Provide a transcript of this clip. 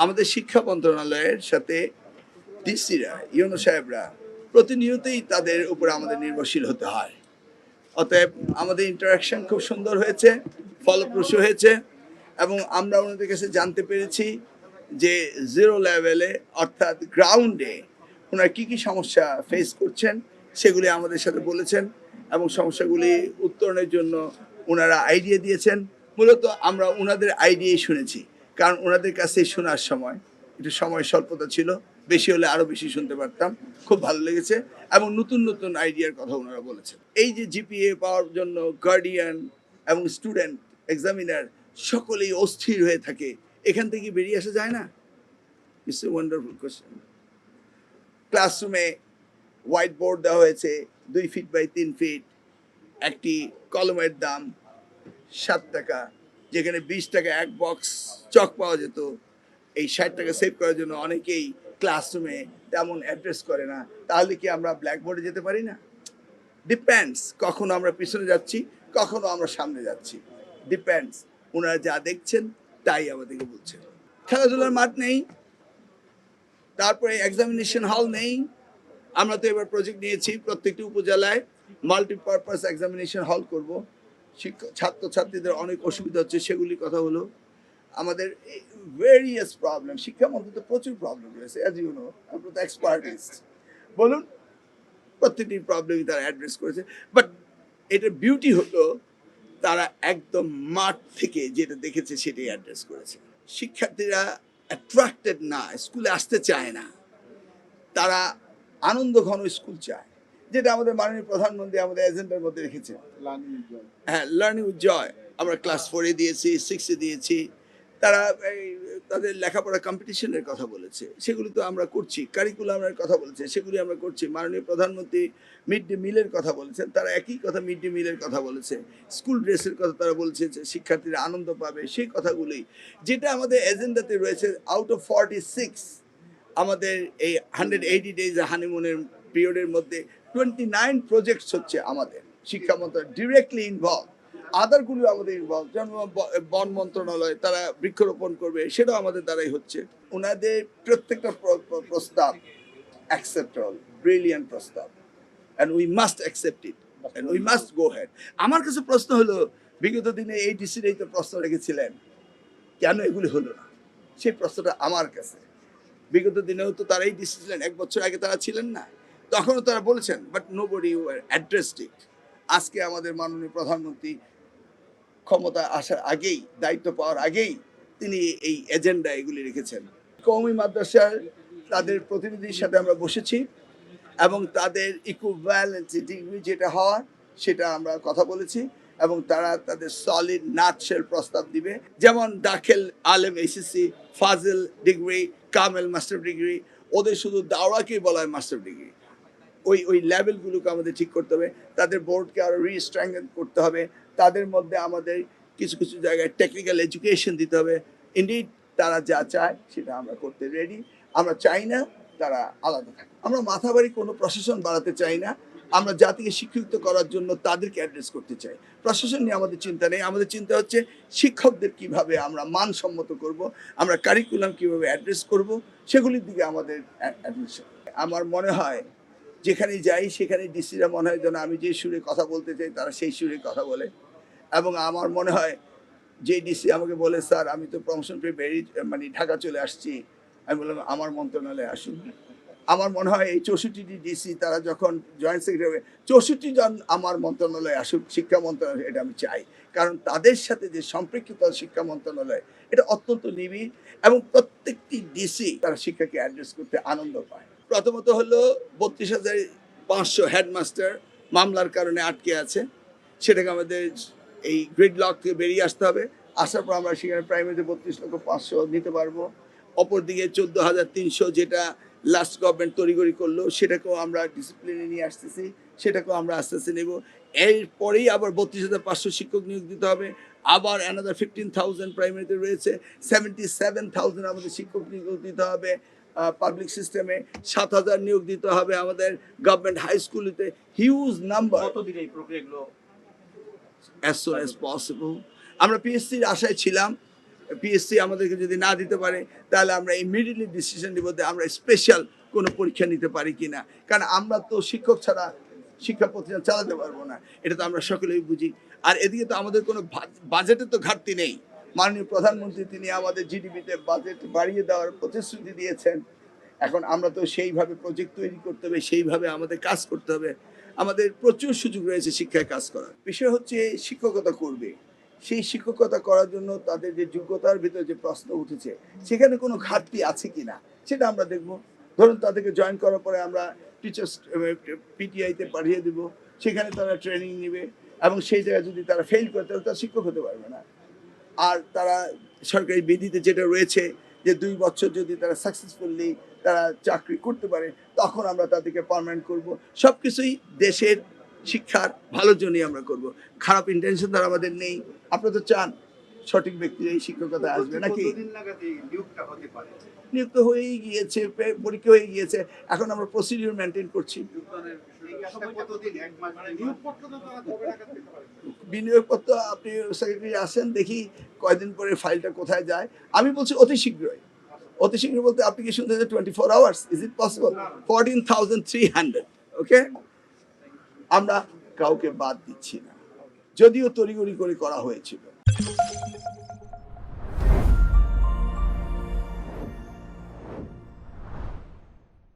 আমাদের শিক্ষা মন্ত্রণালয়ের সাথে ডিসিরা ইউনো সাহেবরা প্রতিনিয়তই তাদের উপর আমাদের নির্ভরশীল হতে হয়। অতএব আমাদের ইন্টারাকশন খুব সুন্দর হয়েছে, ফলপ্রসূ হয়েছে এবং আমরা ওনাদের কাছে জানতে পেরেছি যে জিরো লেভেলে অর্থাৎ গ্রাউন্ডে ওনারা কী কী সমস্যা ফেস করছেন সেগুলি আমাদের সাথে বলেছেন এবং সমস্যাগুলি উত্তরণের জন্য ওনারা আইডিয়া দিয়েছেন। মূলত আমরা ওনাদের আইডিয়াই শুনেছি, কারণ ওনাদের কাছে শোনার সময় একটু সময় স্বল্পতা ছিল, বেশি হলে আরও বেশি শুনতে পারতাম। খুব ভালো লেগেছে এবং নতুন নতুন আইডিয়ার কথা ওনারা বলেছেন। এই যে জিপিএ পাওয়ার জন্য গার্ডিয়ান এবং স্টুডেন্ট এক্সামিনার সকলেই অস্থির হয়ে থাকে, এখান থেকে বেরিয়ে আসা যায় না? It's a wonderful question. ক্লাসরুমে হোয়াইট বোর্ড দেওয়া হয়েছে 2 ফিট বাই 3 ফিট, একটি কলমের দাম 7 টাকা, যেখানে 20 টাকা এক বক্স চক পাওয়া যেত। এই 60 টাকা সেভ করার জন্য অনেকেই ক্লাসরুমে তেমন অ্যাড্রেস করে না। তাহলে কি আমরা ব্ল্যাকবোর্ডে যেতে পারি না? ডিপেন্ডস, কখনো আমরা পিছনে যাচ্ছি, কখনো আমরা সামনে যাচ্ছি, ডিপেন্ডস। ওনারা যা দেখছেন তাই আমাদেরকে বলছেন। খেলাধুলার মাঠ নেই, তারপরে এক্সামিনেশন হল নেই। আমরা তো এবার প্রজেক্ট নিয়েছি প্রত্যেকটি উপজেলায় মাল্টিপারপাস এক্সামিনেশন হল করব। ছাত্রছাত্রীদের অনেক অসুবিধা হচ্ছে, সেগুলির কথা হলো। আমাদের ভেরিয়াস প্রবলেম, শিক্ষা মন্ত্রণালয়ে প্রচুর প্রবলেম রয়েছে, অ্যাজ ইউ নো, আপনারা তো এক্সপার্টিস্ট। বলুন, প্রত্যেকটি প্রবলেমই তারা অ্যাড্রেস করেছে। বাট এটার বিউটি হলো তারা একদম মাঠ থেকে যেটা দেখেছে সেটাই অ্যাড্রেস করেছে। শিক্ষার্থীরা অ্যাট্রাক্টেড না, স্কুলে আসতে চায় না, তারা আনন্দ ঘন স্কুল চায়, যেটা আমাদের মাননীয় প্রধানমন্ত্রী আমাদের এজেন্ডার মধ্যে রেখেছে। হ্যাঁ, লার্নিং উইথ জয় আমরা ক্লাস 4-এ দিয়েছি, 6-এ দিয়েছি। তারা তাদের লেখাপড়া কম্পিটিশনের কথা বলেছে, সেগুলি তো আমরা করছি। কারিকুলামের কথা বলেছে, সেগুলি আমরা করছি। মাননীয় প্রধানমন্ত্রী মিড ডে মিলের কথা বলেছেন, তারা একই কথা মিড ডে মিলের কথা বলেছে। স্কুল ড্রেসের কথা তারা বলছে যে শিক্ষার্থীরা আনন্দ পাবে, সেই কথাগুলি যেটা আমাদের এজেন্ডাতে রয়েছে। আউট অফ 46 আমাদের এই 180 ডেজ হানিমুনের পিরিয়ডের মধ্যে 29 প্রজেক্টস হচ্ছে আমাদের শিক্ষা মন্ত্রণালয় ডিরেক্টলি ইনভলভ। আদারগুলো আমাদের ইনভলভ, যেমন বন মন্ত্রণালয় তারা বৃক্ষরোপণ করবে, সেটাও আমাদের দ্বারাই হচ্ছে। ওনাদের প্রত্যেকটা প্রস্তাব অ্যাকসেপ্টেবল, ব্রিলিয়ান্ট প্রস্তাব, and we must accept it and we must go head. আমার কাছে প্রশ্ন হলো, বিগত দিনে এই ডিসির এই তো প্রশ্ন রেখেছিলেন, কেন এগুলি হলো না? সেই প্রশ্নটা আমার কাছে। বিগত দিনেও তো তারাই ডিসিশন, 1 বছর আগে তারা ছিলেন না, তখনও তারা বলেছেন, বাট নোবডি অ্যাড্রেসড ইট। আজকে আমাদের মাননীয় প্রধানমন্ত্রী ক্ষমতা আসার আগেই, দায়িত্ব পাওয়ার আগেই তিনি এই এজেন্ডা এগুলি রেখেছেন। কওমি মাদ্রাসার তাদের প্রতিনিধির সাথে আমরা বসেছি এবং তাদের ইকুইভ্যালেন্সি ডিগ্রি যেটা হওয়ার সেটা আমরা কথা বলেছি এবং তারা তাদের সলিড নাটশেল প্রস্তাব দিবে। যেমন দাখিল আলেম এসএসসি, ফাজিল ডিগ্রি, কামেল মাস্টার ডিগ্রি, ওদের শুধু দাওরাকেই বলা হয় মাস্টার ডিগ্রি। ওই লেভেলগুলোকে আমাদের ঠিক করতে হবে, তাদের বোর্ডকে আরও রিস্ট্রেংথেন করতে হবে, তাদের মধ্যে আমাদের কিছু কিছু জায়গায় টেকনিক্যাল এডুকেশন দিতে হবে। ইনডিড তারা যা চায় সেটা আমরা করতে রেডি। আমরা চাই না তারা আলাদা থাকে। আমরা মাথাবাড়ি কোনো প্রশাসন বাড়াতে চাই না, আমরা জাতিকে শিক্ষিত করার জন্য তাদেরকে অ্যাড্রেস করতে চাই। প্রশাসন নিয়ে আমাদের চিন্তা নেই, আমাদের চিন্তা হচ্ছে শিক্ষকদের কিভাবে আমরা মানসম্মত করব, আমরা কারিকুলাম কিভাবে অ্যাড্রেস করব, সেগুলির দিকে আমাদের অ্যাডমিশন। আমার মনে হয় যেখানে যাই সেখানে ডিসিরা মনে হয় যেন আমি যে সুরে কথা বলতে চাই তারা সেই সুরে কথা বলে। এবং আমার মনে হয় যে ডিসি আমাকে বলে, স্যার আমি তো প্রমোশন পেয়ে বেরিয়ে মানে ঢাকা চলে আসছি, আমি বললাম আমার মন্ত্রণালয়ে আসুন। আমার মনে হয় এই 64টি ডিসি তারা যখন জয়েন্ট সেক্রেটারি, 64 জন আমার মন্ত্রণালয়ে আসুক, শিক্ষা মন্ত্রণালয়, এটা আমি চাই। কারণ তাদের সাথে যে সম্পৃক্ততা শিক্ষা মন্ত্রণালয়, এটা অত্যন্ত নিবিড় এবং প্রত্যেকটি ডিসি তারা শিক্ষাকে অ্যাড্রেস করতে আনন্দ পায়। প্রথমত হলো 32,500 হেডমাস্টার মামলার কারণে আটকে আছে, সেটাকে আমাদের এই গ্রিড লক থেকে বেরিয়ে আসতে হবে। আসার পর আমরা সেখানে প্রাইমারিতে 32,500,000 নিতে পারবো। অপরদিকে 14,300 যেটা লাস্ট গভর্নমেন্ট তড়িঘড়ি করলো, সেটাকেও আমরা ডিসিপ্লিনে নিয়ে আসতেছি, সেটাকেও আমরা আস্তে আস্তে নেব। এরপরেই আবার 32,500 শিক্ষক নিয়োগ দিতে হবে। আবার অ্যানাদার 15,000 প্রাইমারিতে রয়েছে, 77,000 আমাদের শিক্ষক নিয়োগ দিতে হবে। পাবলিক সিস্টেমে 7,000 নিয়োগ দিতে হবে আমাদের গভর্নমেন্ট হাই স্কুলতে। Huge number. কতদিন এই প্রক্রিয়াগুলো? As soon as possible. আমরা পিএসসির আশায় ছিলাম, পিএসসি আমাদেরকে যদি না দিতে পারে, তাহলে আমরা ইমিডিয়েটলি ডিসিশন নিব যে আমরা স্পেশাল কোনো পরীক্ষা নিতে পারি কিনা, কারণ আমরা তো শিক্ষক ছাড়া শিক্ষা প্রতিষ্ঠান চালাতে পারবো না, এটা তো আমরা সকলেই বুঝি। আর এদিকে তো আমাদের কোনো বাজেটের তো ঘাটতি নেই। মাননীয় প্রধানমন্ত্রী তিনি আমাদের জিডিপিতে বাজেট বাড়িয়ে দেওয়ার প্রতিশ্রুতি দিয়েছেন। এখন আমরা তো সেইভাবে প্রজেক্ট তৈরি করতে হবে, সেইভাবে আমাদের কাজ করতে হবে। আমাদের প্রচুর সুযোগ রয়েছে শিক্ষায় কাজ করার। বিষয় হচ্ছে শিক্ষকতা করবে, সেই শিক্ষকতা করার জন্য তাদের যে যোগ্যতার ভিতরে যে প্রশ্ন উঠেছে সেখানে কোনো ঘাটতি আছে কিনা সেটা আমরা দেখব। ধরুন তাদেরকে জয়েন করার পরে আমরা টিচার্স পিটিআইতে পাঠিয়ে দেব, সেখানে তারা ট্রেনিং নেবে এবং সেই জায়গায় যদি তারা ফেল করে তাহলে তারা শিক্ষক হতে পারবে না। আর তারা সরকারি বিধিতে যেটা রয়েছে যে 2 বছর যদি তারা সাকসেসফুলি তারা চাকরি করতে পারে তখন আমরা তাদেরকে পার্মানেন্ট করব। সব কিছুই দেশের শিক্ষার ভালোর জন্যই আমরা করব, খারাপ ইন্টেনশন তারা আমাদের নেই। আপনারা তো চান সঠিক ব্যক্তি এই শিক্ষকতা আসবে নাকি? নিযুক্ত হয়েই গিয়েছে, পরীক্ষা হয়ে গিয়েছে, এখন আমরা প্রসিডিউর মেনটেন করছি। বিনিয়োগপত্র আপনি সেক্রেটারি আসেন, দেখি কয়দিন পরে ফাইলটা কোথায় যায়। আমি বলছি অতি শীঘ্রই। অতি শীঘ্র বলতে আপনি কি শুনতে 24 আওয়ার্স, ইজ ইট পসিবল? 14,300। ওকে, আমরা কাউকে বাদ দিচ্ছি না, যদিও তড়িঘড়ি করে করা হয়েছিল।